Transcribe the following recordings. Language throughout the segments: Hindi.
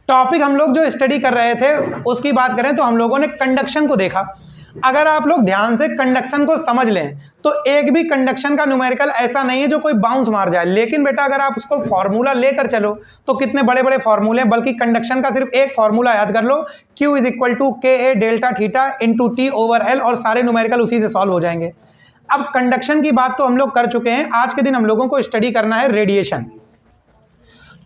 टॉपिक हम लोग जो स्टडी कर रहे थे उसकी बात करें तो हम लोगों ने कंडक्शन को देखा। अगर आप लोग ध्यान से कंडक्शन को समझ लें तो एक भी कंडक्शन का न्यूमेरिकल ऐसा नहीं है जो कोई बाउंस मार जाए। लेकिन बेटा अगर आप उसको फॉर्मूला लेकर चलो तो कितने बड़े बड़े फॉर्मूले, बल्कि कंडक्शन का सिर्फ एक फॉर्मूला याद कर लो, Q is equal to K A delta theta into T over L, और सारे न्यूमेरिकल उसी से सॉल्व हो जाएंगे। अब कंडक्शन की बात तो हम लोग कर चुके हैं, आज के दिन हम लोगों को स्टडी करना है रेडिएशन।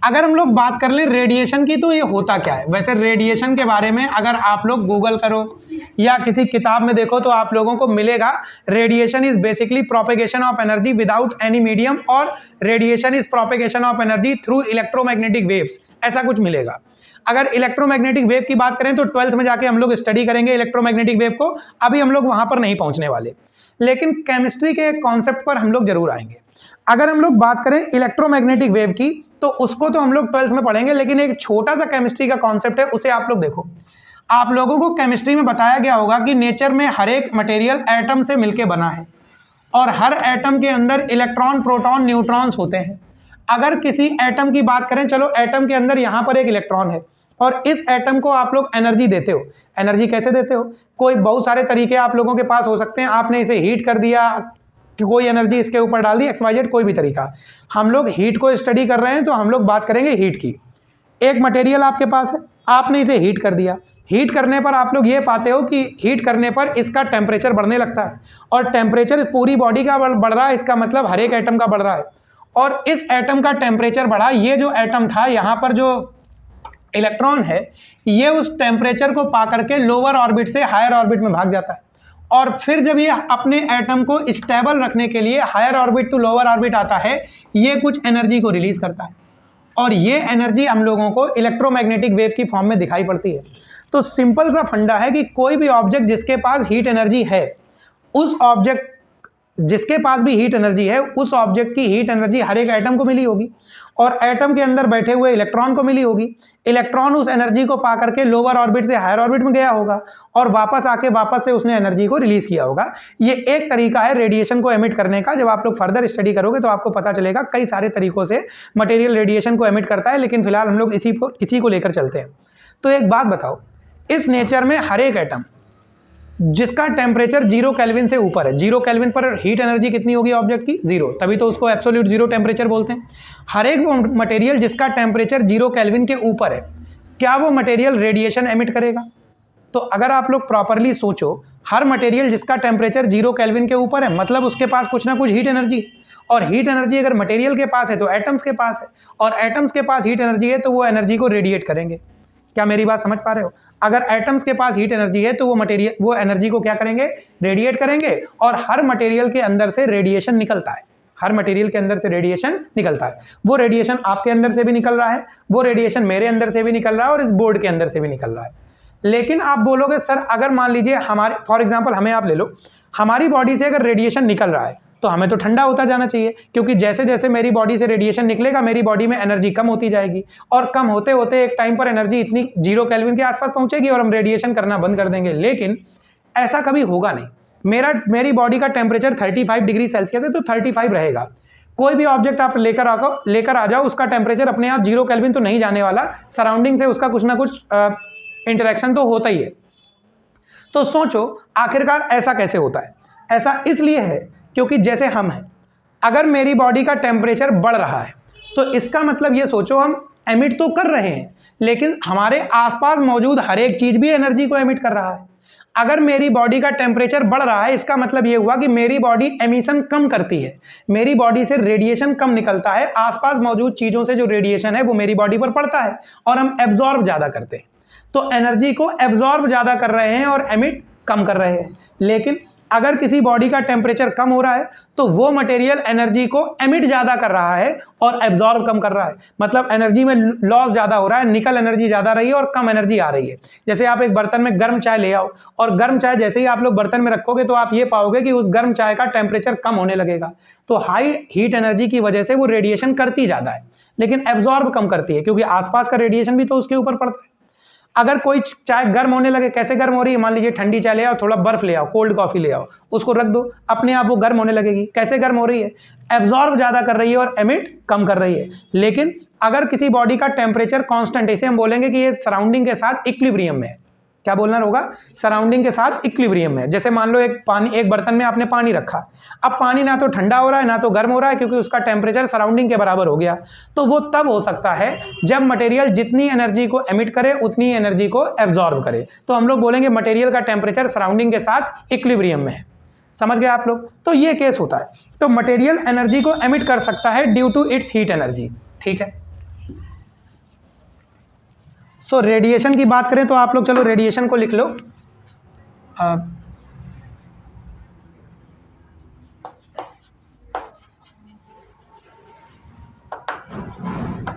अगर हम लोग बात कर लें रेडिएशन की तो ये होता क्या है। वैसे रेडिएशन के बारे में अगर आप लोग गूगल करो या किसी किताब में देखो तो आप लोगों को मिलेगा radiation is basically propagation of energy without any medium, और radiation is propagation of energy through electromagnetic waves, ऐसा कुछ मिलेगा। अगर इलेक्ट्रोमैग्नेटिक वेव की बात करें तो 12th में जाके हम लोग स्टडी करेंगे इलेक्ट्रोमैग्नेटिक वेव को, अभी हम लोग वहां पर नहीं पहुंचने वाले, लेकिन केमिस्ट्री के कॉन्सेप्ट पर हम लोग जरूर आएंगे। अगर हम लोग बात करें इलेक्ट्रोमैग्नेटिक वेव की तो उसको तो हम लोग 12th में पढ़ेंगे, लेकिन एक छोटा सा केमिस्ट्री का कॉन्सेप्ट है, उसे आप लोग देखो। आप लोगों को केमिस्ट्री में बताया गया होगा कि नेचर में हर एक मटेरियल एटम से मिलकर बना है और हर एटम के अंदर इलेक्ट्रॉन प्रोटॉन न्यूट्रॉन्स होते हैं। अगर किसी एटम की बात करें, चलो एटम के अंदर यहां पर एक इलेक्ट्रॉन है और इस एटम को आप लोग एनर्जी देते हो। एनर्जी कैसे देते हो? कोई बहुत सारे तरीके आप लोगों के पास हो सकते हैं। आपने इसे हीट कर दिया, कोई एनर्जी इसके ऊपर डाल दी, XYZ कोई भी तरीका। हम लोग हीट को स्टडी कर रहे हैं तो हम लोग बात करेंगे हीट की। एक मटेरियल आपके पास है, आपने इसे हीट कर दिया, हीट करने पर आप लोग ये पाते हो कि हीट करने पर इसका टेम्परेचर बढ़ने लगता है, और टेम्परेचर पूरी बॉडी का बढ़ रहा है, इसका मतलब हर एक एटम का बढ़ रहा है। और इस एटम का टेम्परेचर बढ़ा, ये जो एटम था यहाँ पर जो इलेक्ट्रॉन है ये उस टेम्परेचर को पा करके लोअर ऑर्बिट से हायर ऑर्बिट में भाग जाता है, और फिर जब ये अपने एटम को स्टेबल रखने के लिए higher orbit to lower orbit आता है, ये कुछ एनर्जी को रिलीज करता है, और ये एनर्जी हम लोगों को इलेक्ट्रोमैग्नेटिक वेव की फॉर्म में दिखाई पड़ती है। तो सिंपल सा फंडा है कि कोई भी ऑब्जेक्ट जिसके पास हीट एनर्जी है, उस ऑब्जेक्ट जिसके पास भी हीट एनर्जी है, उस ऑब्जेक्ट की हीट एनर्जी हर एक एटम को मिली होगी, और एटम के अंदर बैठे हुए इलेक्ट्रॉन को मिली होगी। इलेक्ट्रॉन उस एनर्जी को पा करके लोअर ऑर्बिट से हायर ऑर्बिट में गया होगा, और वापस आके वापस से उसने एनर्जी को रिलीज किया होगा। ये एक तरीका है रेडिएशन को एमिट करने का। जब आप लोग फर्दर स्टडी करोगे तो आपको पता चलेगा कई सारे तरीकों से मटेरियल रेडिएशन को एमिट करता है, लेकिन फिलहाल हम लोग इसी को लेकर चलते हैं। तो एक बात बताओ, इस नेचर में हर एक एटम जिसका टेम्परेचर 0 केल्विन से ऊपर है, 0 केल्विन पर हीट एनर्जी कितनी होगी ऑब्जेक्ट की? 0, तभी तो उसको एब्सोल्यूट 0 टेम्परेचर बोलते हैं। हर एक वो मटेरियल जिसका टेम्परेचर 0 केल्विन के ऊपर है, क्या वो मटेरियल रेडिएशन एमिट करेगा? तो अगर आप लोग प्रॉपरली सोचो, हर मटेरियल जिसका टेम्परेचर 0 केल्विन के ऊपर है मतलब उसके पास कुछ ना कुछ हीट एनर्जी है, और हीट एनर्जी अगर मटेरियल के पास है तो एटम्स के पास है, और एटम्स के पास हीट एनर्जी है तो वो एनर्जी को रेडिएट करेंगे। क्या मेरी बात समझ पा रहे हो? अगर एटम्स के पास हीट एनर्जी है तो वो एनर्जी को क्या करेंगे? रेडिएट करेंगे, और हर मटेरियल के अंदर से रेडिएशन निकलता है। हर मटेरियल के अंदर से रेडिएशन निकलता है। वो रेडिएशन आपके अंदर से भी निकल रहा है, वो रेडिएशन मेरे अंदर से भी निकल रहा है, और इस बोर्ड के अंदर से भी निकल रहा है। लेकिन आप बोलोगे सर अगर मान लीजिए हमारे, फॉर एग्जाम्पल हमें आप ले लो, हमारी बॉडी से अगर रेडिएशन निकल रहा है तो हमें तो ठंडा होता जाना चाहिए, क्योंकि जैसे जैसे मेरी बॉडी से रेडिएशन निकलेगा मेरी बॉडी में एनर्जी कम होती जाएगी, और कम होते होते एक टाइम पर एनर्जी इतनी 0 केल्विन के आसपास पहुंचेगी और हम रेडिएशन करना बंद कर देंगे। लेकिन ऐसा कभी होगा नहीं। मेरी बॉडी का टेम्परेचर 35 डिग्री सेल्सियस है तो 35 रहेगा। कोई भी ऑब्जेक्ट आप लेकर आ जाओ, उसका टेम्परेचर अपने आप 0 केल्विन तो नहीं जाने वाला, सराउंडिंग से उसका कुछ ना कुछ इंटरेक्शन तो होता ही है। तो सोचो आखिरकार ऐसा कैसे होता है? ऐसा इसलिए है क्योंकि जैसे हम हैं, अगर मेरी बॉडी का टेम्परेचर बढ़ रहा है तो इसका मतलब ये सोचो हम एमिट तो कर रहे हैं, लेकिन हमारे आसपास मौजूद हर एक चीज भी एनर्जी को एमिट कर रहा है। अगर मेरी बॉडी का टेम्परेचर बढ़ रहा है इसका मतलब ये हुआ कि मेरी बॉडी एमिशन कम करती है, मेरी बॉडी से रेडिएशन कम निकलता है, आसपास मौजूद चीजों से जो रेडिएशन है वो मेरी बॉडी पर पड़ता है और हम एब्जॉर्ब ज्यादा करते हैं। तो एनर्जी को एब्जॉर्ब ज्यादा कर रहे हैं और एमिट कम कर रहे हैं। लेकिन अगर किसी बॉडी का टेम्परेचर कम हो रहा है तो वो मटेरियल एनर्जी को एमिट ज्यादा कर रहा है और एब्जॉर्ब कम कर रहा है, मतलब एनर्जी में लॉस ज्यादा हो रहा है, निकल एनर्जी ज्यादा रही है और कम एनर्जी आ रही है। जैसे आप एक बर्तन में गर्म चाय ले आओ और गर्म चाय जैसे ही आप लोग बर्तन में रखोगे तो आप ये पाओगे कि उस गर्म चाय का टेम्परेचर कम होने लगेगा। तो हाई हीट एनर्जी की वजह से वो रेडिएशन करती ज्यादा है लेकिन एब्जॉर्ब कम करती है, क्योंकि आसपास का रेडिएशन भी तो उसके ऊपर पड़ता है। अगर कोई चाय गर्म होने लगे, कैसे गर्म हो रही है, मान लीजिए ठंडी चाय ले आओ, थोड़ा बर्फ ले आओ, कोल्ड कॉफी ले आओ, उसको रख दो, अपने आप वो गर्म होने लगेगी। कैसे गर्म हो रही है, एब्जॉर्ब ज़्यादा कर रही है और एमिट कम कर रही है। लेकिन अगर किसी बॉडी का टेम्परेचर कांस्टेंट, इसे हम बोलेंगे कि ये सराउंडिंग के साथ इक्विलिब्रियम में है। क्या बोलना होगा, सराउंडिंग के साथ इक्विलिब्रियम में। जैसे मान लो एक बर्तन में आपने पानी रखा, अब पानी ना तो ठंडा हो रहा है ना तो गर्म हो रहा है, क्योंकि उसका टेम्परेचर सराउंडिंग के बराबर हो गया। तो वो तब हो सकता है जब मटेरियल जितनी एनर्जी को एमिट करे उतनी एनर्जी को एब्जॉर्ब करे। तो हम लोग बोलेंगे मटेरियल का टेम्परेचर सराउंडिंग के साथ इक्विलिब्रियम में है। समझ गए आप लोग। तो ये केस होता है। तो मटेरियल एनर्जी को एमिट कर सकता है due to its heat energy. ठीक है। सो रेडिएशन की बात करें तो आप लोग चलो रेडिएशन को लिख लो।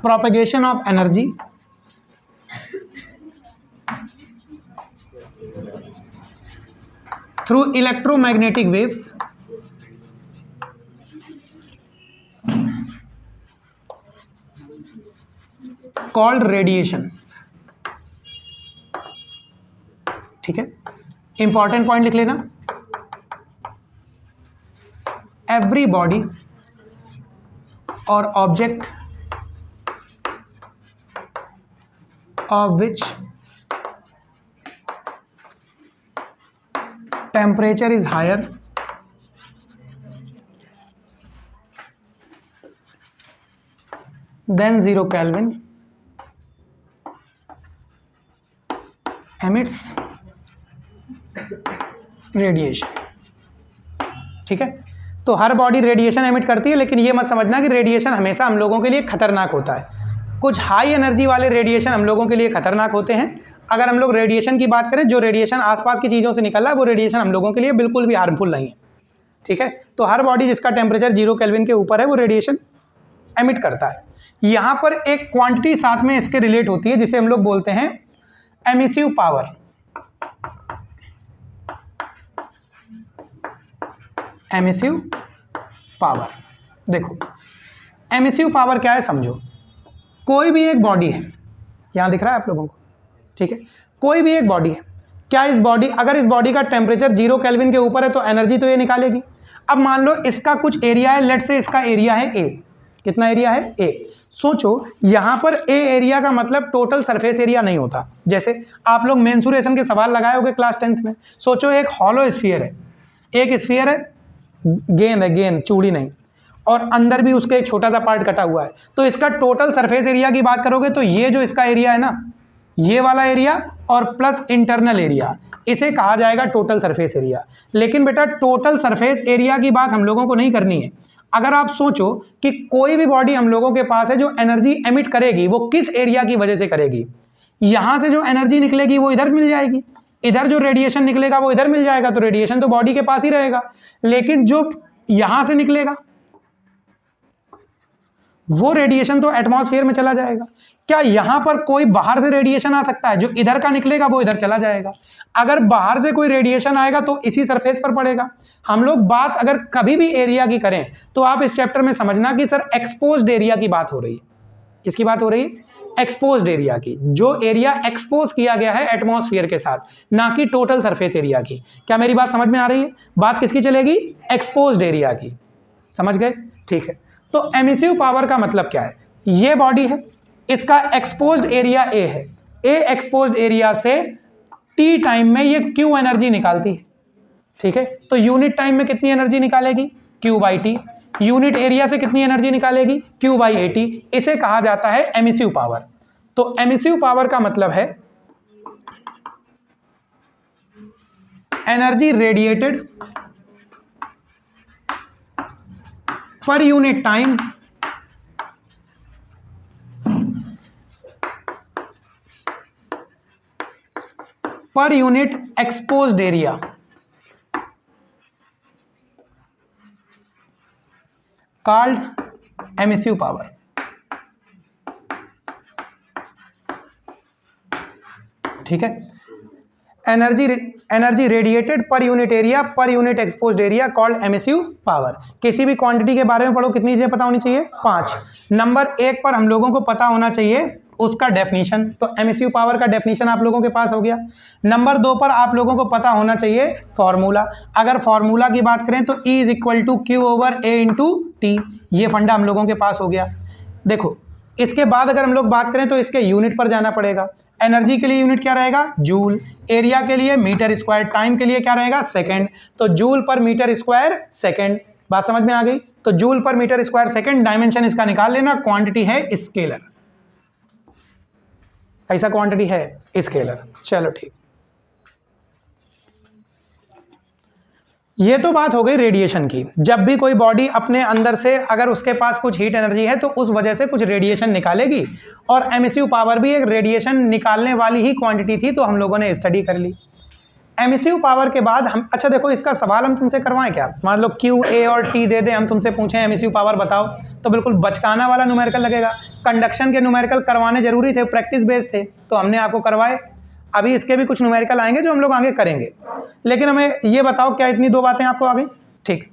Propagation of energy through electromagnetic waves called radiation. ठीक है, इंपॉर्टेंट पॉइंट लिख लेना। एवरी बॉडी और object of which temperature is higher than 0 Kelvin emits radiation. ठीक है, तो हर बॉडी रेडिएशन एमिट करती है, लेकिन ये मत समझना कि रेडिएशन हमेशा हम लोगों के लिए खतरनाक होता है। कुछ हाई एनर्जी वाले रेडिएशन हम लोगों के लिए खतरनाक होते हैं। अगर हम लोग रेडिएशन की बात करें, जो रेडिएशन आसपास की चीज़ों से निकल रहा है वो रेडिएशन हम लोगों के लिए बिल्कुल भी हार्मफुल नहीं है। ठीक है, तो हर बॉडी जिसका टेम्परेचर 0 Kelvin के ऊपर है वो रेडिएशन एमिट करता है। यहाँ पर एक क्वांटिटी साथ में इसके रिलेट होती है जिसे हम लोग बोलते हैं एमिसिव पावर। एमिसिव पावर, देखो एमिसिव पावर क्या है समझो। कोई भी एक बॉडी है, यहां दिख रहा है आप लोगों को, ठीक है, कोई भी एक बॉडी है। क्या इस बॉडी, अगर इस बॉडी का टेम्परेचर 0 Kelvin के ऊपर है तो एनर्जी तो ये निकालेगी। अब मान लो इसका कुछ एरिया है, लेट से इसका एरिया है ए। कितना एरिया है, ए। सोचो यहां पर ए एरिया का मतलब टोटल सरफेस एरिया नहीं होता। जैसे आप लोग मेंसुरेशन के सवाल लगाए होंगे क्लास 10th में। सोचो एक हॉलो स्फीयर है, एक स्फीयर है, गेंद है, गेंद चूड़ी नहीं, और अंदर भी उसके एक छोटा सा पार्ट कटा हुआ है। तो इसका टोटल सरफेस एरिया की बात करोगे तो ये जो इसका एरिया है ना, ये वाला एरिया और प्लस इंटरनल एरिया, इसे कहा जाएगा टोटल सरफेस एरिया। लेकिन बेटा टोटल सरफेस एरिया की बात हम लोगों को नहीं करनी है। अगर आप सोचो कि कोई भी बॉडी हम लोगों के पास है जो एनर्जी एमिट करेगी, वो किस एरिया की वजह से करेगी। यहां से जो एनर्जी निकलेगी वो इधर मिल जाएगी, इधर जो रेडिएशन निकलेगा वो इधर मिल जाएगा। तो रेडिएशन तो बॉडी के पास ही रहेगा, लेकिन जो यहां से निकलेगा वो रेडिएशन तो एटमॉस्फेयर में चला जाएगा। क्या यहां पर कोई बाहर से रेडिएशन आ सकता है? जो इधर का निकलेगा वो इधर चला जाएगा। अगर बाहर से कोई रेडिएशन आएगा तो इसी सरफेस पर पड़ेगा। हम लोग बात अगर कभी भी एरिया की करें तो आप इस चैप्टर में समझना कि सर एक्सपोज्ड एरिया की बात हो रही है। किसकी बात हो रही है? एक्सपोज्ड एरिया की। जो एरिया एक्सपोज किया गया है एटमॉस्फेयर के साथ, ना कि टोटल सरफेस एरिया की। क्या मेरी बात समझ में आ रही है? बात किसकी चलेगी? एक्सपोज्ड एरिया की। समझ गए? ठीक है। तो एमिसिव पावर का मतलब क्या है? ये बॉडी है, इसका एक्सपोज्ड एरिया ए है। ए एक्सपोज्ड एरिया से टी टाइम में ये क्यू एनर्जी निकालती है। ठीक है, तो यूनिट टाइम में कितनी एनर्जी निकालेगी? Q by T. Unit area से कितनी एनर्जी निकालेगी? Q by A T. इसे कहा जाता है एमिसिव पावर। तो एमिसिव पावर का मतलब है energy radiated per unit time per unit exposed area called emissive power. ठीक है, energy radiated per unit area per unit exposed area called emissive power. किसी भी क्वांटिटी के बारे में पढ़ो, कितनी चीजें पता होनी चाहिए? 5। नंबर 1 पर हम लोगों को पता होना चाहिए उसका डेफिनेशन, तो एमिसिव पावर का डेफिनेशन आप लोगों के पास हो गया। नंबर 2 पर आप लोगों को पता होना चाहिए फॉर्मूला। अगर फॉर्मूला की बात करें तो E is equal to q over A into t, ये फंडा हम लोगों के पास हो गया। देखो इसके बाद अगर हम लोग बात करें तो इसके यूनिट पर जाना पड़ेगा। एनर्जी के लिए यूनिट क्या रहेगा? जूल, एरिया के लिए मीटर स्क्वायर, टाइम के लिए क्या रहेगा? सेकंड, तो जूल पर मीटर स्क्वायर सेकंड। बात समझ में आ गई? तो जूल पर मीटर स्क्वायर सेकंड, डायमेंशन इसका निकाल लेना, क्वांटिटी है स्केलर। ऐसा क्वांटिटी है स्केलर। चलो ठीक, ये तो बात हो गई रेडिएशन की। जब भी कोई बॉडी अपने अंदर से अगर उसके पास कुछ हीट एनर्जी है तो उस वजह से कुछ रेडिएशन निकालेगी, और एमिसिव पावर भी एक रेडिएशन निकालने वाली ही क्वांटिटी थी, तो हम लोगों ने स्टडी कर ली। एमिसिव पावर के बाद हम, अच्छा देखो इसका सवाल हम तुमसे करवाएं क्या? मान लो क्यू ए और टी दे दे, हम तुमसे पूछें एमिसिव पावर बताओ, तो बिल्कुल बचकाना वाला न्यूमेरिकल लगेगा। कंडक्शन के न्यूमेरिकल करवाने जरूरी थे, प्रैक्टिस बेस्ड थे, तो हमने आपको करवाए। अभी इसके भी कुछ न्यूमेरिकल आएंगे जो हम लोग आगे करेंगे, लेकिन हमें ये बताओ क्या इतनी 2 बातें आपको आ गई? ठीक।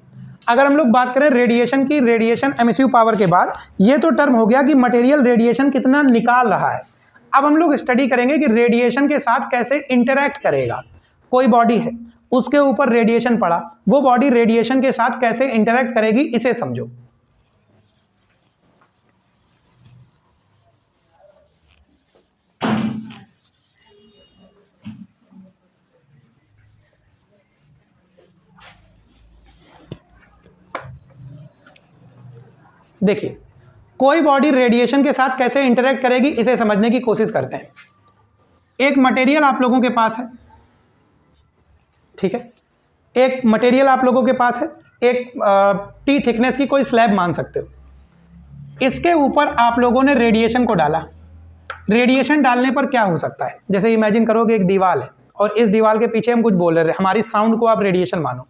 अगर हम लोग बात करें रेडिएशन की, रेडिएशन एमिसिव पावर के बाद, ये तो टर्म हो गया कि मटेरियल रेडिएशन कितना निकाल रहा है। अब हम लोग स्टडी करेंगे कि रेडिएशन के साथ कैसे इंटरैक्ट करेगा। कोई बॉडी है, उसके ऊपर रेडिएशन पड़ा, वो बॉडी रेडिएशन के साथ कैसे इंटरैक्ट करेगी, इसे समझो। देखिए कोई बॉडी रेडिएशन के साथ कैसे इंटरैक्ट करेगी, इसे समझने की कोशिश करते हैं। एक मटेरियल आप लोगों के पास है, ठीक है, एक मटेरियल आप लोगों के पास है, एक टी थिकनेस की कोई स्लैब मान सकते हो। इसके ऊपर आप लोगों ने रेडिएशन को डाला। रेडिएशन डालने पर क्या हो सकता है? जैसे इमेजिन करो कि एक दीवार है और इस दीवार के पीछे हम कुछ बोल रहे हैं, हमारी साउंड को आप रेडिएशन मानो।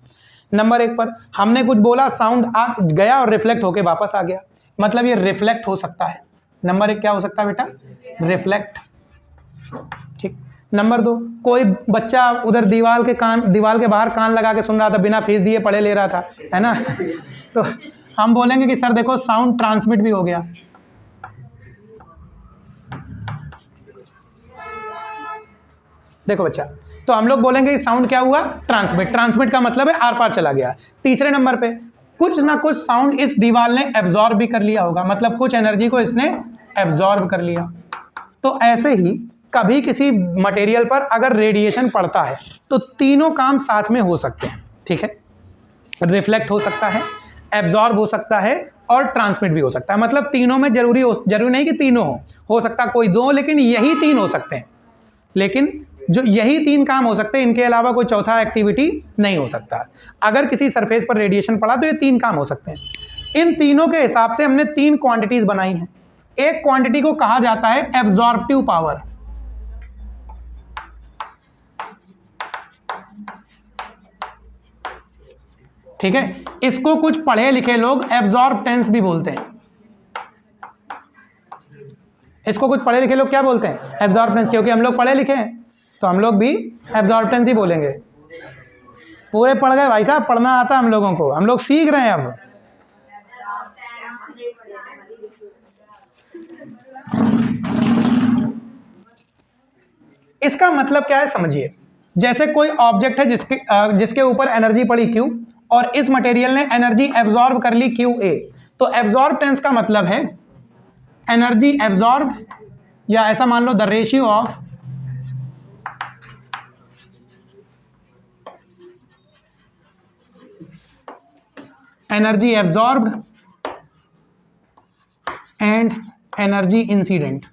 नंबर 1 पर हमने कुछ बोला, साउंड आ गया और रिफ्लेक्ट होके वापस आ गया, मतलब ये रिफ्लेक्ट हो सकता है। नंबर 1 क्या हो सकता है बेटा? रिफ्लेक्ट। ठीक। नंबर 2, कोई बच्चा उधर दीवार के बाहर कान लगा के सुन रहा था, बिना फीस दिए पढ़े ले रहा था, है ना? तो हम बोलेंगे कि सर देखो साउंड ट्रांसमिट भी हो गया। देखो बच्चा, तो हम लोग बोलेंगे कि साउंड क्या हुआ? ट्रांसमिट। ट्रांसमिट का मतलब है आर पार चला गया। तीसरे नंबर पे कुछ ना कुछ साउंड इस दीवार ने एब्जॉर्ब भी कर लिया होगा, मतलब कुछ एनर्जी को इसने एब्जॉर्ब कर लिया। तो ऐसे ही कभी किसी मटेरियल पर अगर रेडिएशन पड़ता है तो तीनों काम साथ में हो सकते हैं, ठीक है? रिफ्लेक्ट हो सकता है, एब्जॉर्ब हो सकता है और ट्रांसमिट भी हो सकता है। मतलब तीनों में जरूरी नहीं कि तीनों हो सकता कोई 2, लेकिन यही 3 हो सकते हैं। लेकिन जो यही 3 काम हो सकते हैं, इनके अलावा कोई चौथा एक्टिविटी नहीं हो सकता। अगर किसी सरफेस पर रेडिएशन पड़ा तो ये 3 काम हो सकते हैं। इन तीनों के हिसाब से हमने 3 क्वांटिटीज बनाई हैं। एक क्वांटिटी को कहा जाता है एब्जॉर्प्टिव पावर, ठीक है? इसको कुछ पढ़े लिखे लोग एब्जॉर्बटेंस भी बोलते हैं। इसको कुछ पढ़े लिखे लोग क्या बोलते हैं? एब्जॉर्बटेंस। क्योंकि हम लोग पढ़े लिखे हैं तो हम लोग भी एब्जॉर्बटेंस ही बोलेंगे। पूरे पढ़ गए भाई साहब, पढ़ना आता हम लोगों को, हम लोग सीख रहे हैं अब। इसका मतलब क्या है समझिए। जैसे कोई ऑब्जेक्ट है जिसके ऊपर एनर्जी पड़ी Q और इस मटेरियल ने एनर्जी एब्जॉर्ब कर ली QA, तो एब्जॉर्बटेंस का मतलब है एनर्जी एब्जॉर्ब, या ऐसा मान लो the ratio of energy absorbed and energy incident.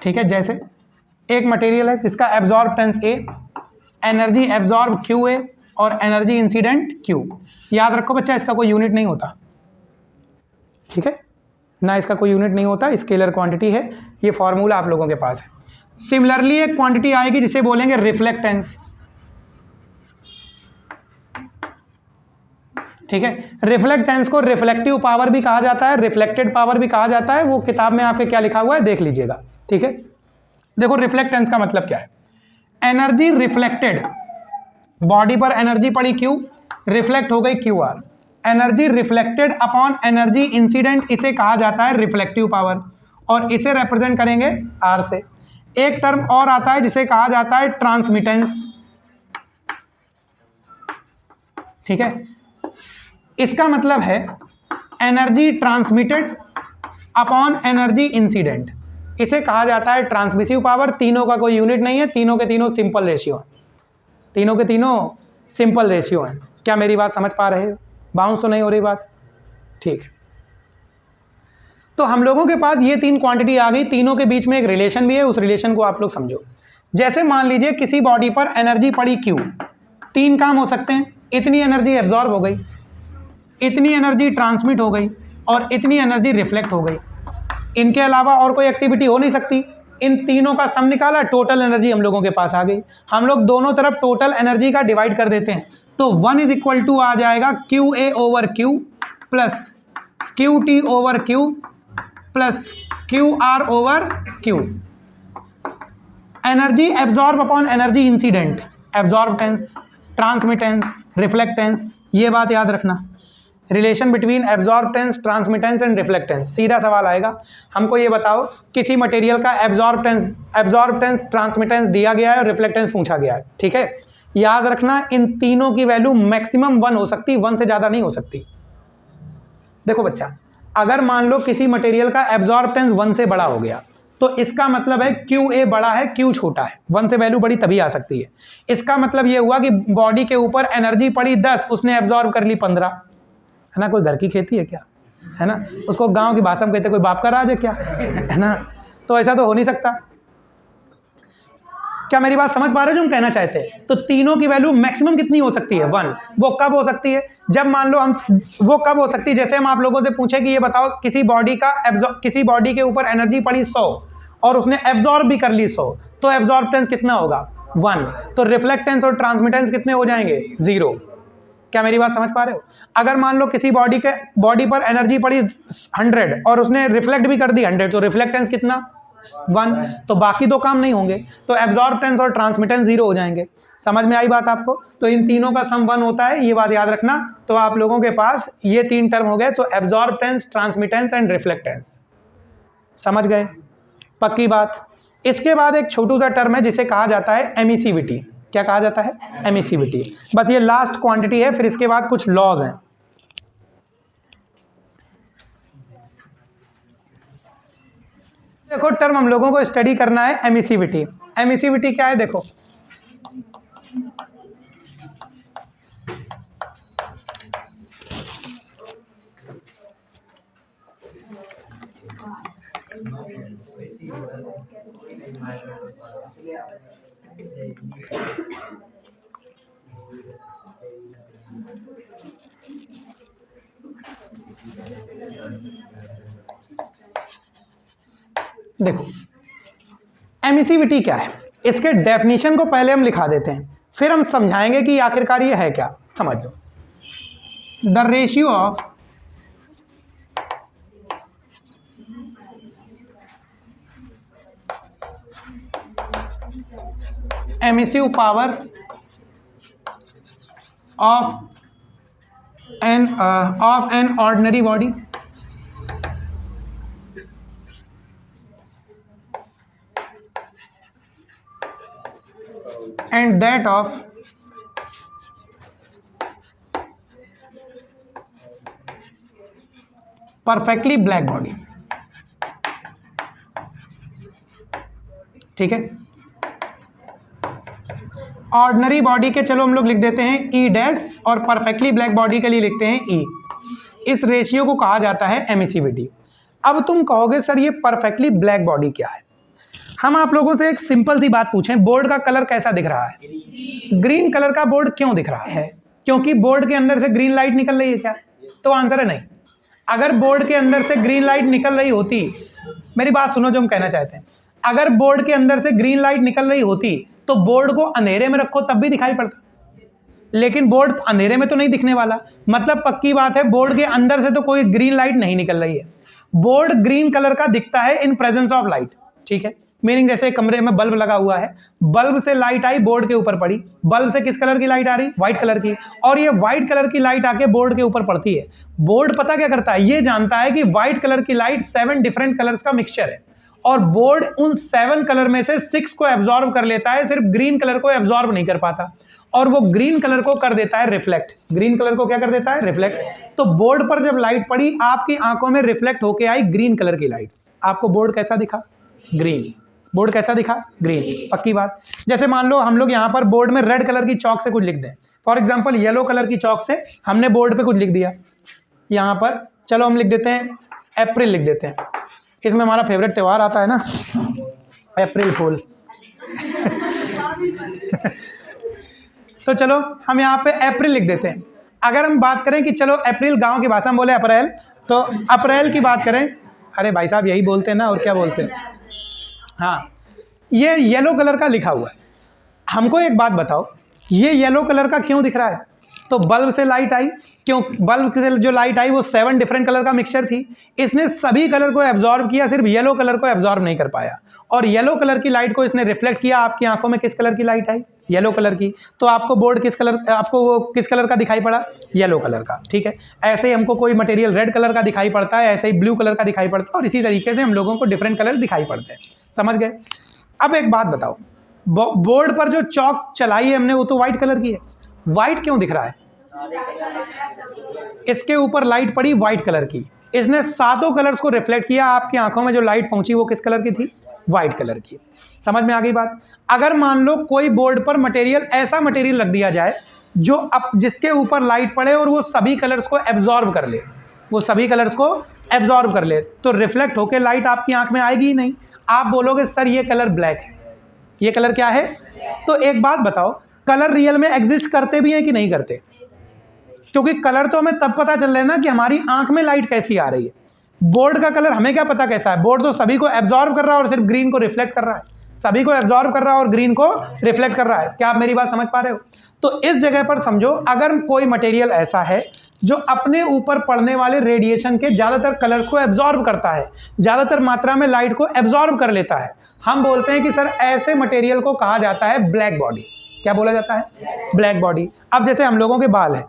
ठीक है? जैसे एक मटेरियल है जिसका absorptance A, energy absorb QA और एनर्जी इंसिडेंट Q। याद रखो बच्चा, इसका कोई यूनिट नहीं होता, ठीक है ना? इसका कोई यूनिट नहीं होता, स्केलर क्वांटिटी है। ये फॉर्मूला आप लोगों के पास है। सिमिलरली एक क्वांटिटी आएगी जिसे बोलेंगे रिफ्लेक्टेंस, ठीक है? रिफ्लेक्टेंस को रिफ्लेक्टिव पावर भी कहा जाता है, रिफ्लेक्टेड पावर भी कहा जाता है। वो किताब में आपके क्या लिखा हुआ है देख लीजिएगा, ठीक है? देखो रिफ्लेक्टेंस का मतलब क्या है। एनर्जी रिफ्लेक्टेड, बॉडी पर एनर्जी पड़ी Q, रिफ्लेक्ट हो गई Q R. Energy reflected upon energy incident, इसे कहा जाता है रिफ्लेक्टिव पावर, और इसे रिप्रेजेंट करेंगे आर से। एक टर्म और आता है जिसे कहा जाता है ट्रांसमिटेंस, ठीक है। इसका मतलब है energy transmitted upon energy incident, इसे कहा जाता है ट्रांसमिसिव पावर। तीनों का कोई यूनिट नहीं है, तीनों के तीनों सिंपल रेशियो है, तीनों के तीनों सिंपल रेशियो है। क्या मेरी बात समझ पा रहे हो? बाउंस तो नहीं हो रही बात? ठीक है। तो हम लोगों के पास ये तीन क्वांटिटी आ गई, तीनों के बीच में एक रिलेशन भी है, उस रिलेशन को आप लोग समझो। जैसे मान लीजिए किसी बॉडी पर एनर्जी पड़ी Q, तीन काम हो सकते हैं, इतनी एनर्जी एब्जॉर्ब हो गई, इतनी एनर्जी ट्रांसमिट हो गई, और इतनी एनर्जी रिफ्लेक्ट हो गई। इनके अलावा और कोई एक्टिविटी हो नहीं सकती। इन तीनों का सम निकाला, टोटल एनर्जी हम लोगों के पास आ गई। हम लोग दोनों तरफ टोटल एनर्जी का डिवाइड कर देते हैं, तो 1 इज इक्वल टू आ जाएगा QA over Q plus QT over Q plus QR over Q। Energy absorb upon energy incident, absorptance, transmittance, reflectance, ये बात याद रखना। Relation between absorptance, transmittance and reflectance. सीधा सवाल आएगा, हमको ये बताओ किसी मटेरियल का एब्जॉर्बटेंस ट्रांसमिटेंस दिया गया है और रिफ्लेक्टेंस पूछा गया है, ठीक है। याद रखना इन तीनों की वैल्यू मैक्सिमम 1 हो सकती, 1 से ज़्यादा नहीं हो सकती। देखो बच्चा, अगर मान लो किसी मटेरियल का एब्जॉर्बटेंस 1 से बड़ा हो गया, तो इसका मतलब है QA बड़ा है, Q छोटा है। 1 से वैल्यू बड़ी तभी आ सकती है। इसका मतलब ये हुआ कि बॉडी के ऊपर एनर्जी पड़ी 10, उसने एब्जॉर्ब कर ली 15, है ना। कोई घर की खेती है क्या, है ना। उसको गांव की भाषा में कहते कोई बाप का राज है क्या, है ना। तो ऐसा तो हो नहीं सकता। क्या मेरी बात समझ पा रहे हो जो हम कहना चाहते हैं? तो तीनों की वैल्यू मैक्सिमम कितनी हो सकती है? 1। वो कब हो सकती है? जब मान लो हम, वो कब हो सकती है जैसे हम आप लोगों से पूछे कि ये बताओ किसी बॉडी के ऊपर एनर्जी पड़ी 100 और उसने एब्जॉर्ब भी कर ली 100, तो एब्जॉर्बटेंस कितना होगा? 1। तो रिफ्लेक्टेंस और ट्रांसमिटेंस कितने हो जाएंगे? 0। क्या मेरी बात समझ पा रहे हो? अगर मान लो किसी बॉडी पर एनर्जी पड़ी 100 और उसने रिफ्लेक्ट भी कर दी 100, तो रिफ्लेक्टेंस कितना? 1। तो बाकी दो काम नहीं होंगे, तो एब्जॉर्बटेंस और ट्रांसमिटेंस 0 हो जाएंगे। समझ में आई बात आपको? तो इन तीनों का सम 1 होता है, ये बात याद रखना। तो आप लोगों के पास ये तीन टर्म हो गए, तो एब्जॉर्बटेंस, ट्रांसमिटेंस एंड रिफ्लेक्टेंस। समझ गए? पक्की बात। इसके बाद एक छोटू सा टर्म है जिसे कहा जाता है एमिसिविटी। क्या कहा जाता है? एमिसिविटी। बस ये लास्ट क्वांटिटी है, फिर इसके बाद कुछ लॉज हैं। देखो टर्म हम लोगों को स्टडी करना है एमिसिविटी। एमिसिविटी क्या है? देखो देखो एमिसिविटी क्या है, इसके डेफिनेशन को पहले हम लिखा देते हैं, फिर हम समझाएंगे कि आखिरकार ये है क्या। समझ लो, the ratio of emissive power of an ordinary body and that of perfectly black body। ठीक है, ऑर्डिनरी बॉडी के चलो हम लोग लिख देते हैं ई डैश, और परफेक्टली ब्लैक बॉडी के लिए लिखते हैं ई। इस रेशियो को कहा जाता है एमिसिविटी। अब तुम कहोगे सर ये परफेक्टली ब्लैक बॉडी क्या है? हम आप लोगों से एक सिंपल सी बात पूछें, बोर्ड का कलर कैसा दिख रहा है? ग्रीन कलर का बोर्ड क्यों दिख रहा है? क्योंकि बोर्ड के अंदर से ग्रीन लाइट निकल रही है क्या? तो आंसर है नहीं। अगर बोर्ड के अंदर से ग्रीन लाइट निकल रही होती, मेरी बात सुनो जो हम कहना चाहते हैं, अगर बोर्ड के अंदर से ग्रीन लाइट निकल रही होती तो बोर्ड को अंधेरे में रखो तब भी दिखाई पड़ता, लेकिन बोर्ड अंधेरे में तो नहीं दिखने वाला। मतलब पक्की बात है बोर्ड के अंदर से तो कोई ग्रीन लाइट नहीं निकल रही है। बोर्ड ग्रीन कलर का दिखता है इन प्रेजेंस ऑफ लाइट, ठीक है। मीनिंग जैसे कमरे में बल्ब लगा हुआ है, बल्ब से लाइट आई, बोर्ड के ऊपर पड़ी, बल्ब से किस कलर की लाइट आ रही, व्हाइट कलर की, और ये व्हाइट कलर की लाइट आके बोर्ड के ऊपर पड़ती है। बोर्ड पता क्या करता है, ये जानता है कि व्हाइट कलर की लाइट 7 डिफरेंट कलर्स का मिक्सचर है, और बोर्ड उन 7 कलर में से 6 को एब्जॉर्ब कर लेता है, सिर्फ ग्रीन कलर को एब्जॉर्ब नहीं कर पाता, और वो ग्रीन कलर को कर देता है रिफ्लेक्ट। ग्रीन कलर को क्या कर देता है, रिफ्लेक्ट। तो बोर्ड पर जब लाइट पड़ी, आपकी आंखों में रिफ्लेक्ट होके आई ग्रीन कलर की लाइट। आपको बोर्ड कैसा दिखा, ग्रीन। बोर्ड कैसा दिखा, ग्रीन। पक्की बात। जैसे मान लो हम लोग यहाँ पर बोर्ड में रेड कलर की चौक से कुछ लिख दें, फॉर एग्जाम्पल येलो कलर की चौक से हमने बोर्ड पे कुछ लिख दिया, यहाँ पर चलो हम लिख देते हैं अप्रैल, लिख देते हैं। इसमें हमारा फेवरेट त्यौहार आता है ना, अप्रैल फूल। तो चलो हम यहाँ पे अप्रैल लिख देते हैं। अगर हम बात करें कि चलो अप्रैल, गांव की भाषा में बोले अप्रैल, तो अप्रैल की बात करें, अरे भाई साहब यही बोलते हैं ना, और क्या बोलते हैं। हाँ, ये येलो कलर का लिखा हुआ है। हमको एक बात बताओ, ये येलो कलर का क्यों दिख रहा है? तो बल्ब से लाइट आई, क्यों? बल्ब से जो लाइट आई वो 7 डिफरेंट कलर का मिक्सचर थी, इसने सभी कलर को एब्जॉर्ब किया, सिर्फ येलो कलर को एब्जॉर्ब नहीं कर पाया, और येलो कलर की लाइट को इसने रिफ्लेक्ट किया। आपकी आंखों में किस कलर की लाइट आई, येलो कलर की। तो आपको बोर्ड किस कलर, आपको वो किस कलर का दिखाई पड़ा, येलो कलर का। ठीक है, ऐसे ही हमको कोई मटेरियल रेड कलर का दिखाई पड़ता है, ऐसे ही ब्लू कलर का दिखाई पड़ता है, और इसी तरीके से हम लोगों को डिफरेंट कलर दिखाई पड़ते हैं। समझ गए? अब एक बात बताओ, बोर्ड पर जो चौक चलाई है हमने वो तो व्हाइट कलर की है, व्हाइट क्यों दिख रहा है? इसके ऊपर लाइट पड़ी व्हाइट कलर की, इसने सातों कलर्स को रिफ्लेक्ट किया, आपकी आंखों में जो लाइट पहुंची वो किस कलर की थी, व्हाइट कलर की। समझ में आ गई बात? अगर मान लो कोई बोर्ड पर मटेरियल, ऐसा मटेरियल रख दिया जाए जो अब जिसके ऊपर लाइट पड़े और वो सभी कलर्स को एब्जॉर्ब कर ले, वो सभी कलर्स को एब्जॉर्ब कर ले, तो रिफ्लेक्ट होकर लाइट आपकी आंख में आएगी ही नहीं। आप बोलोगे सर ये कलर ब्लैक है, ये कलर क्या है? तो एक बात बताओ, कलर रियल में एग्जिस्ट करते भी हैं कि नहीं करते? क्योंकि कलर तो हमें तब पता चल रहा है ना कि हमारी आंख में लाइट कैसी आ रही है। बोर्ड का कलर हमें क्या पता कैसा है? बोर्ड तो सभी को एब्जॉर्ब कर रहा है और सिर्फ ग्रीन को रिफ्लेक्ट कर रहा है, सभी को एब्जॉर्ब कर रहा है और ग्रीन को रिफ्लेक्ट कर रहा है। क्या आप मेरी बात समझ पा रहे हो? तो इस जगह पर समझो, अगर कोई मटेरियल ऐसा है जो अपने ऊपर पड़ने वाले रेडिएशन के ज्यादातर कलर्स को एब्जॉर्ब करता है, ज्यादातर मात्रा में लाइट को एब्जॉर्ब कर लेता है, हम बोलते हैं कि सर ऐसे मटेरियल को कहा जाता है ब्लैक बॉडी। क्या बोला जाता है? Black body. अब जैसे हम लोगों के बाल है,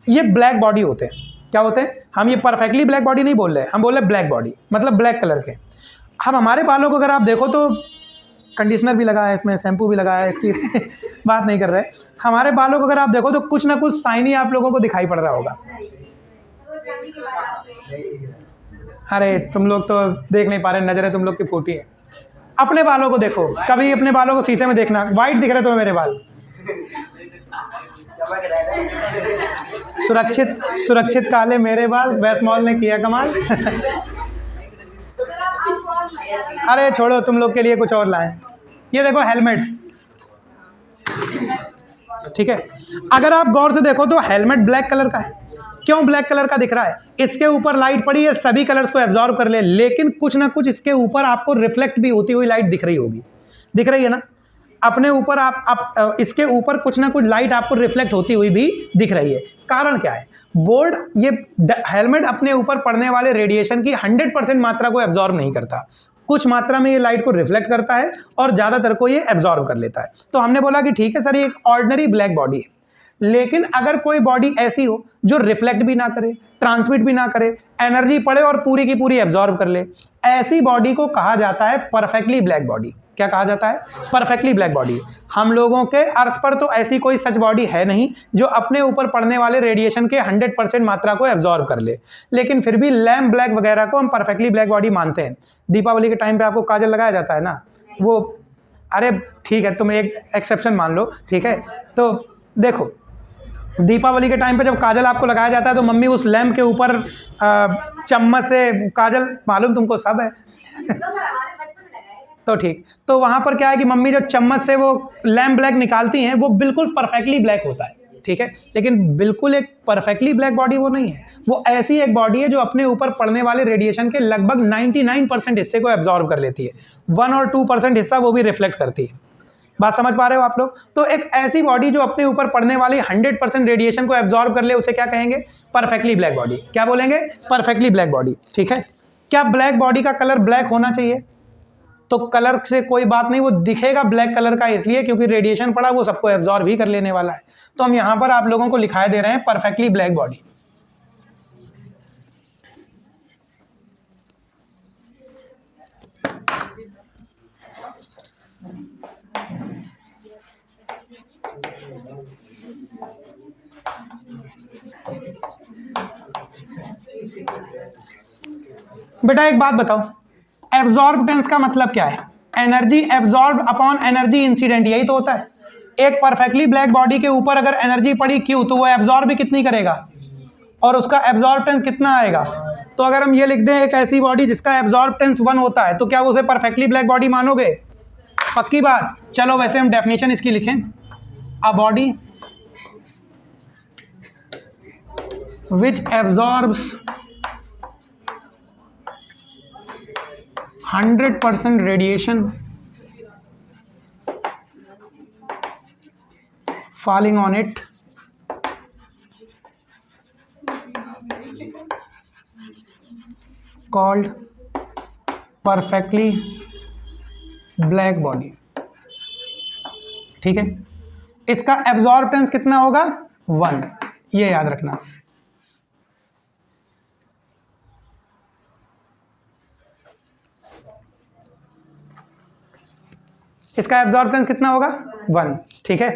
ये ब्लैक बॉडी होते हैं। क्या होते हैं? हम ये परफेक्टली ब्लैक बॉडी नहीं बोल रहे, हम बोल रहे ब्लैक बॉडी, मतलब ब्लैक कलर के। हम हमारे बालों को अगर आप देखो तो कंडीशनर भी लगा है इसमें, शैम्पू भी लगा है, इसकी बात नहीं कर रहे। हमारे बालों को अगर आप देखो तो कुछ ना कुछ शाइनी आप लोगों को दिखाई पड़ रहा होगा। अरे तुम लोग तो देख नहीं पा रहे, नजरें तुम लोग की फूटी है। अपने बालों को देखो, कभी अपने बालों को शीशे में देखना, व्हाइट दिख रहे तुम्हें मेरे बाल, सुरक्षित सुरक्षित काले मेरे बाल, वैस्मॉल ने किया कमाल। अरे छोड़ो, तुम लोग के लिए कुछ और लाएं। ये देखो हेलमेट, ठीक है। अगर आप गौर से देखो तो हेलमेट ब्लैक कलर का है। क्यों ब्लैक कलर का दिख रहा है? इसके ऊपर लाइट पड़ी है, सभी कलर्स को एब्जॉर्ब कर ले, लेकिन कुछ ना कुछ इसके ऊपर आपको रिफ्लेक्ट भी होती हुई लाइट दिख रही होगी। दिख रही है ना? अपने ऊपर आप इसके ऊपर कुछ ना कुछ लाइट आपको रिफ्लेक्ट होती हुई भी दिख रही है। कारण क्या है? बोर्ड, ये हेलमेट अपने ऊपर पड़ने वाले रेडिएशन की 100% मात्रा को एब्जॉर्ब नहीं करता, कुछ मात्रा में ये लाइट को रिफ्लेक्ट करता है और ज़्यादातर को ये एब्जॉर्ब कर लेता है। तो हमने बोला कि ठीक है सर, ये एक ऑर्डिनरी ब्लैक बॉडी है, लेकिन अगर कोई बॉडी ऐसी हो जो रिफ्लेक्ट भी ना करे, ट्रांसमिट भी ना करे, एनर्जी पड़े और पूरी की पूरी एब्जॉर्ब कर ले, ऐसी बॉडी को कहा जाता है परफेक्टली ब्लैक बॉडी। क्या कहा जाता है? Perfectly black body. हम लोगों के अर्थ पर तो ऐसी कोई सच बॉडी है नहीं जो अपने ऊपर पड़ने वाले रेडिएशन के 100% मात्रा को एब्जॉर्ब कर ले, लेकिन फिर भी लैम्प ब्लैक वगैरह को हम परफेक्टली ब्लैक बॉडी मानते हैं। दीपावली के टाइम पे आपको काजल लगाया जाता है ना, वो, अरे ठीक है तुम एक एक्सेप्शन मान लो, ठीक है। तो देखो, दीपावली के टाइम पे जब काजल आपको लगाया जाता है तो मम्मी उस लैम्प के ऊपर चम्मच से काजल, मालूम तुमको सब है तो ठीक, तो वहाँ पर क्या है कि मम्मी जो चम्मच से वो लैम्प ब्लैक निकालती हैं वो बिल्कुल परफेक्टली ब्लैक होता है, ठीक है। लेकिन बिल्कुल एक परफेक्टली ब्लैक बॉडी वो नहीं है, वो ऐसी एक बॉडी है जो अपने ऊपर पड़ने वाले रेडिएशन के लगभग 99% हिस्से को एब्जॉर्ब कर लेती है, 1 और 2% हिस्सा वो भी रिफ्लेक्ट करती है। बात समझ पा रहे हो आप लोग? तो एक ऐसी बॉडी जो अपने ऊपर पड़ने वाली 100% रेडिएशन को एब्जॉर्ब कर ले, उसे क्या कहेंगे? Perfectly black body. क्या बोलेंगे? परफेक्टली ब्लैक बॉडी, ठीक है। क्या ब्लैक बॉडी का कलर ब्लैक होना चाहिए? तो कलर से कोई बात नहीं, वो दिखेगा ब्लैक कलर का इसलिए क्योंकि रेडिएशन पड़ा, वो सबको एब्जॉर्ब ही कर लेने वाला है। तो हम यहाँ पर आप लोगों को लिखाए दे रहे हैं परफेक्टली ब्लैक बॉडी। बेटा एक बात बताओ, एब्जॉर्बटेंस का मतलब क्या है? Energy absorb upon energy incident, यही तो होता है। एक परफेक्टली ब्लैक बॉडी के ऊपर अगर एनर्जी पड़ी Q, तो वो एब्जॉर्ब भी कितनी करेगा और उसका एब्जॉर्बटेंस कितना आएगा? तो अगर हम ये लिख दें एक ऐसी बॉडी जिसका एब्जॉर्बटेंस 1 होता है, तो क्या उसे परफेक्टली ब्लैक बॉडी मानोगे? पक्की बात। चलो वैसे हम डेफिनेशन इसकी लिखें, a body which absorbs 100% radiation falling on it called perfectly black body। ठीक है, इसका एब्जॉर्बटेंस कितना होगा? 1, ये याद रखना। इसका एब्जॉर्बटेंस कितना होगा? 1। ठीक है,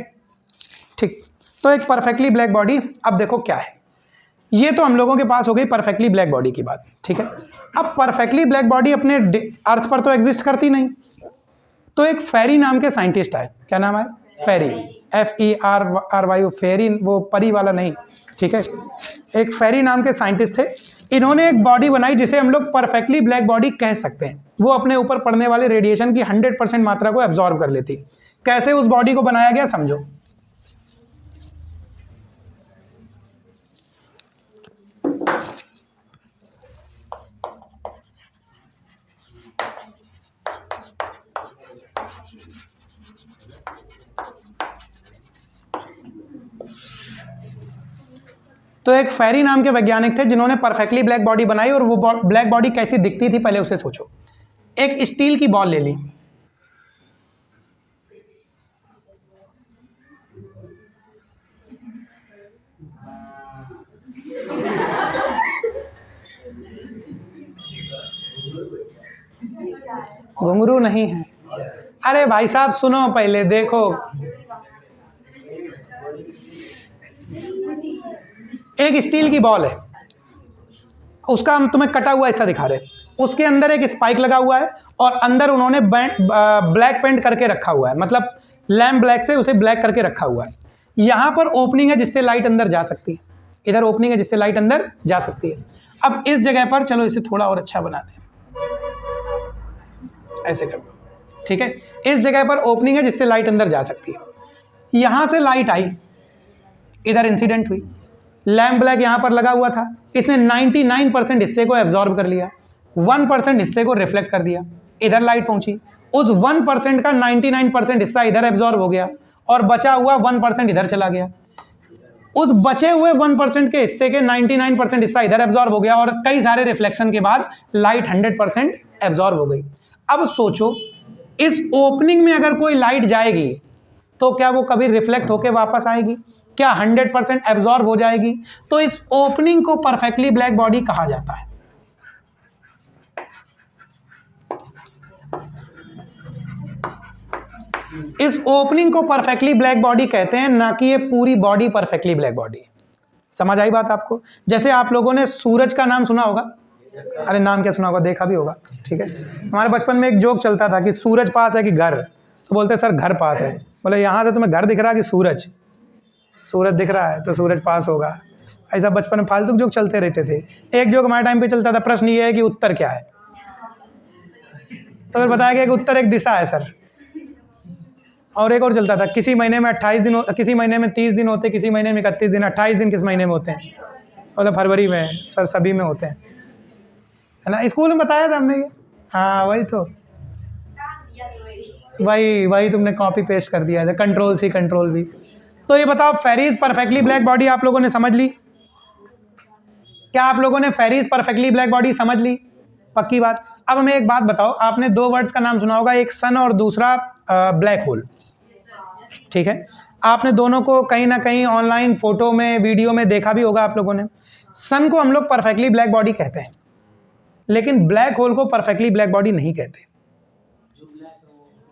ठीक। तो एक परफेक्टली ब्लैक बॉडी, अब देखो क्या है, ये तो हम लोगों के पास हो गई परफेक्टली ब्लैक बॉडी की बात। ठीक है, अब परफेक्टली ब्लैक बॉडी अपने अर्थ पर तो एग्जिस्ट करती नहीं, तो एक फेरी नाम के साइंटिस्ट आए। क्या नाम है? फेरी, FERRY, फेरी, वो परी वाला नहीं। ठीक है, एक फेरी नाम के साइंटिस्ट थे। इन्होंने एक बॉडी बनाई जिसे हम लोग परफेक्टली ब्लैक बॉडी कह सकते हैं। वो अपने ऊपर पड़ने वाले रेडिएशन की 100% मात्रा को एब्जॉर्ब कर लेती। कैसे उस बॉडी को बनाया गया समझो। तो एक फेरी नाम के वैज्ञानिक थे जिन्होंने परफेक्टली ब्लैक बॉडी बनाई, और वो ब्लैक बॉडी कैसी दिखती थी पहले उसे सोचो। एक स्टील की बॉल ले ली, घुंघरू नहीं है, अरे भाई साहब सुनो पहले, देखो एक स्टील की बॉल है, उसका हम तुम्हें कटा हुआ ऐसा दिखा रहे, उसके अंदर एक स्पाइक लगा हुआ है और अंदर उन्होंने ब्लैक पेंट करके रखा हुआ है, मतलब लैम्प ब्लैक से उसे ब्लैक करके रखा हुआ है। यहाँ पर ओपनिंग है जिससे लाइट अंदर जा सकती है, इधर ओपनिंग है जिससे लाइट अंदर जा सकती है। अब इस जगह पर चलो इसे थोड़ा और अच्छा बना दें, ऐसे कर दो। ठीक है, इस जगह पर ओपनिंग है जिससे लाइट अंदर जा सकती है। यहाँ से लाइट आई, इधर इंसिडेंट हुई, लैम्प ब्लैक यहाँ पर लगा हुआ था, इसने 99% हिस्से को एब्जॉर्ब कर लिया, 1% हिस्से को रिफ्लेक्ट कर दिया, इधर लाइट पहुंची, उस 1% का 99% हिस्सा इधर एब्जॉर्ब हो गया और बचा हुआ 1% इधर चला गया। उस बचे हुए 1% के हिस्से के 99% हिस्सा इधर एब्जॉर्ब हो गया और कई सारे रिफ्लेक्शन के बाद लाइट 100% एब्जॉर्ब हो गई। अब सोचो इस ओपनिंग में अगर कोई लाइट जाएगी तो क्या वो कभी रिफ्लेक्ट होकर वापस आएगी? क्या 100% एब्जॉर्ब हो जाएगी? तो इस ओपनिंग को परफेक्टली ब्लैक बॉडी कहा जाता है। इस ओपनिंग को परफेक्टली ब्लैक बॉडी कहते हैं, ना कि ये पूरी बॉडी परफेक्टली ब्लैक बॉडी। समझ आई बात आपको? जैसे आप लोगों ने सूरज का नाम सुना होगा, अरे नाम क्या सुना होगा, देखा भी होगा। ठीक है, हमारे बचपन में एक जोक चलता था कि सूरज पास है कि घर, तो बोलते सर घर पास है। बोले यहाँ से तुम्हें घर दिख रहा है कि सूरज? सूरज दिख रहा है तो सूरज पास होगा। ऐसा बचपन में फालतू जोक चलते रहते थे। एक जोक हमारे टाइम पे चलता था, प्रश्न ये है कि उत्तर क्या है, तो फिर बताया गया कि उत्तर एक दिशा है सर। और एक और चलता था, किसी महीने में 28 दिन, किसी महीने में 30 दिन होते, किसी महीने में 31 दिन। 28 दिन किस महीने में होते हैं? मतलब फरवरी में। सर सभी में होते हैं, है ना? स्कूल में बताया था हमने ये। हाँ वही तो, वही तुमने कॉपी पेस्ट कर दिया है, कंट्रोल सी कंट्रोल वी। तो ये बताओ, फेरीज परफेक्टली ब्लैक बॉडी आप लोगों ने समझ ली? क्या आप लोगों ने फेरीज परफेक्टली ब्लैक बॉडी समझ ली? पक्की बात। अब हमें एक बात बताओ, आपने दो वर्ड्स का नाम सुना होगा, एक सन और दूसरा ब्लैक होल, ठीक है। आपने दोनों को कहीं ना कहीं ऑनलाइन फोटो में, वीडियो में देखा भी होगा आप लोगों ने। सन को हम लोग परफेक्टली ब्लैक बॉडी कहते हैं, लेकिन ब्लैक होल को परफेक्टली ब्लैक बॉडी नहीं कहते।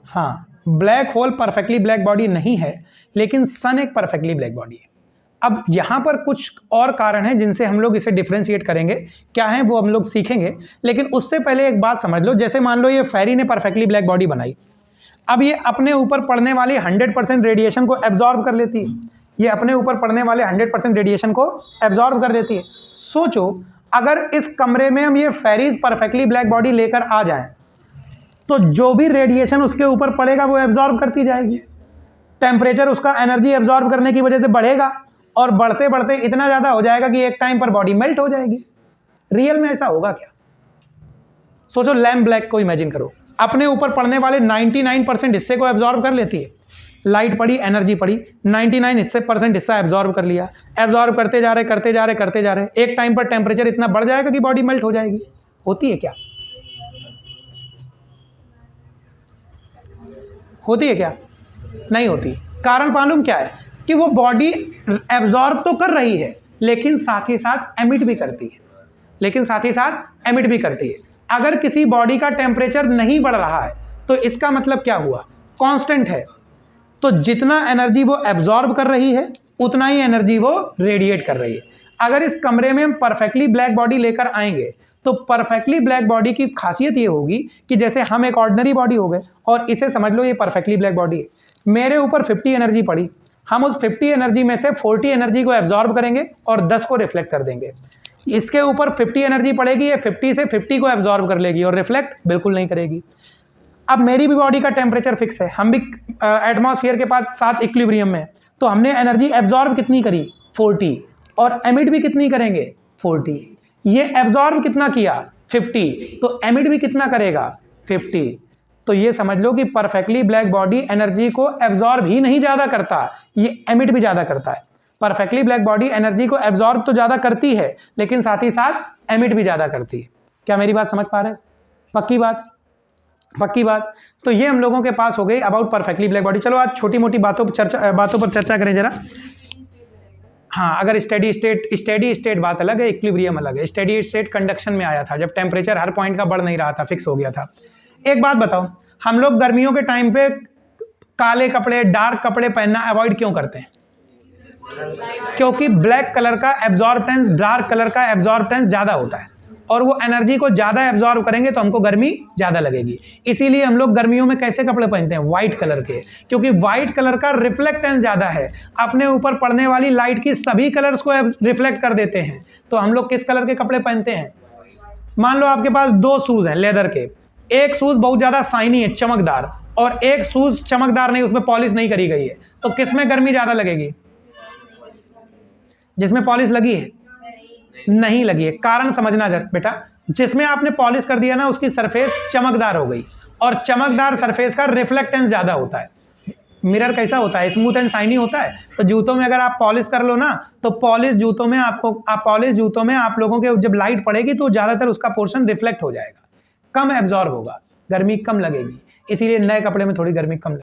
हाँ, black hole perfectly black body नहीं है, लेकिन सन एक परफेक्टली ब्लैक बॉडी है। अब यहां पर कुछ और कारण हैं जिनसे हम लोग इसे डिफरेंशिएट करेंगे, क्या है वो हम लोग सीखेंगे। लेकिन उससे पहले एक बात समझ लो, जैसे मान लो ये फेरी ने परफेक्टली ब्लैक बॉडी बनाई, अब ये अपने ऊपर पड़ने वाली 100% रेडिएशन को एब्जॉर्ब कर लेती है। ये अपने ऊपर पड़ने वाले 100% रेडिएशन को एब्जॉर्ब कर लेती है। सोचो अगर इस कमरे में हम ये फेरीज परफेक्टली ब्लैक बॉडी लेकर आ जाएं, तो जो भी रेडिएशन उसके ऊपर पड़ेगा वो एब्जॉर्ब करती जाएगी। टेम्परेचर उसका एनर्जी एब्जॉर्ब करने की वजह से बढ़ेगा, और बढ़ते बढ़ते इतना ज़्यादा हो जाएगा कि एक टाइम पर बॉडी मेल्ट हो जाएगी। रियल में ऐसा होगा क्या? सोचो, लैम्प ब्लैक को इमेजिन करो, अपने ऊपर पड़ने वाले 99% हिस्से को एब्जॉर्ब कर लेती है। लाइट पड़ी, एनर्जी पड़ी, 99% हिस्सा एब्जॉर्ब कर लिया। एब्जॉर्ब करते जा रहे, एक टाइम पर टेम्परेचर इतना बढ़ जाएगा कि बॉडी मेल्ट हो जाएगी। होती है क्या? होती है क्या? नहीं होती। कारण मालूम क्या है? कि वो बॉडी एब्जॉर्ब तो कर रही है, लेकिन साथ ही साथ एमिट भी करती है। अगर किसी बॉडी का टेम्परेचर नहीं बढ़ रहा है तो इसका मतलब क्या हुआ? कांस्टेंट है। तो जितना एनर्जी वो एब्जॉर्ब कर रही है उतना ही एनर्जी वो रेडिएट कर रही है। अगर इस कमरे में हम परफेक्टली ब्लैक बॉडी लेकर आएंगे तो परफेक्टली ब्लैक बॉडी की खासियत ये होगी कि जैसे हम एक ऑर्डिनरी बॉडी हो गए और इसे समझ लो ये परफेक्टली ब्लैक बॉडी है। मेरे ऊपर 50 एनर्जी पड़ी, हम उस 50 एनर्जी में से 40 एनर्जी को एब्जॉर्ब करेंगे और 10 को रिफ्लेक्ट कर देंगे। इसके ऊपर 50 एनर्जी पड़ेगी, ये 50 से 50 को एब्जॉर्ब कर लेगी और रिफ्लेक्ट बिल्कुल नहीं करेगी। अब मेरी भी बॉडी का टेम्परेचर फिक्स है, हम भी एटमॉस्फेयर के पास साथ इक्विलिब्रियम में, तो हमने एनर्जी एब्जॉर्ब कितनी करी? 40, और एमिट भी कितनी करेंगे? 40। ये एब्जॉर्ब कितना किया? 50, तो एमिट भी कितना करेगा? 50। तो ये समझ लो कि परफेक्टली ब्लैक बॉडी एनर्जी को एब्जॉर्ब ही नहीं ज्यादा करता, ये एमिट भी ज्यादा करता है। परफेक्टली ब्लैक बॉडी एनर्जी को एब्जॉर्ब तो ज्यादा करती है, लेकिन साथ ही साथ एमिट भी ज्यादा करती है। क्या मेरी बात समझ पा रहे हैं? पक्की बात। तो ये हम लोगों के पास हो गई अबाउट परफेक्टली ब्लैक बॉडी। चलो आज छोटी मोटी बातों पर चर्चा करें जरा। हाँ, अगर स्टेडी स्टेट बात अलग है, इक्विलिब्रियम अलग है। स्टेडी स्टेट कंडक्शन में आया था, जब टेम्परेचर हर पॉइंट का बढ़ नहीं रहा था, फिक्स हो गया था। एक बात बताओ, हम लोग गर्मियों के टाइम पे काले कपड़े, डार्क कपड़े पहनना अवॉइड क्यों करते हैं? क्योंकि ब्लैक कलर का एब्जॉर्बटेंस डार्क कलर का एब्जॉर्बटेंस ज्यादा होता है, और वो एनर्जी को ज्यादा एब्जॉर्ब करेंगे तो हमको गर्मी ज्यादा लगेगी। इसीलिए हम लोग गर्मियों में कैसे कपड़े पहनते हैं? व्हाइट कलर के, क्योंकि व्हाइट कलर का रिफ्लेक्टेंस ज्यादा है, अपने ऊपर पड़ने वाली लाइट की सभी कलर्स को रिफ्लेक्ट कर देते हैं। तो हम लोग किस कलर के कपड़े पहनते हैं? मान लो आपके पास 2 शूज हैं लेदर के, एक शूज बहुत ज्यादा शाइनी है, चमकदार, और एक शूज चमकदार नहीं, उसमें पॉलिश नहीं करी गई है, तो किसमें गर्मी ज्यादा लगेगी? जिसमें पॉलिश लगी है? नहीं लगी है। कारण समझना बेटा, जिसमें आपने पॉलिश कर दिया ना, उसकी सरफेस चमकदार हो गई, और चमकदार सरफेस का रिफ्लेक्टेंस ज्यादा होता है। मिरर कैसा होता है? स्मूथ एंड शाइनी होता है। तो जूतों में अगर आप पॉलिश कर लो ना, तो पॉलिश जूतों में आप लोगों के जब लाइट पड़ेगी तो ज्यादातर उसका पोर्शन रिफ्लेक्ट हो जाएगा, कम एब्जॉर्ब होगा, गर्मी कम लगेगी। इसीलिए नए कपड़े में थोड़ी गर्मी कम लगेगी।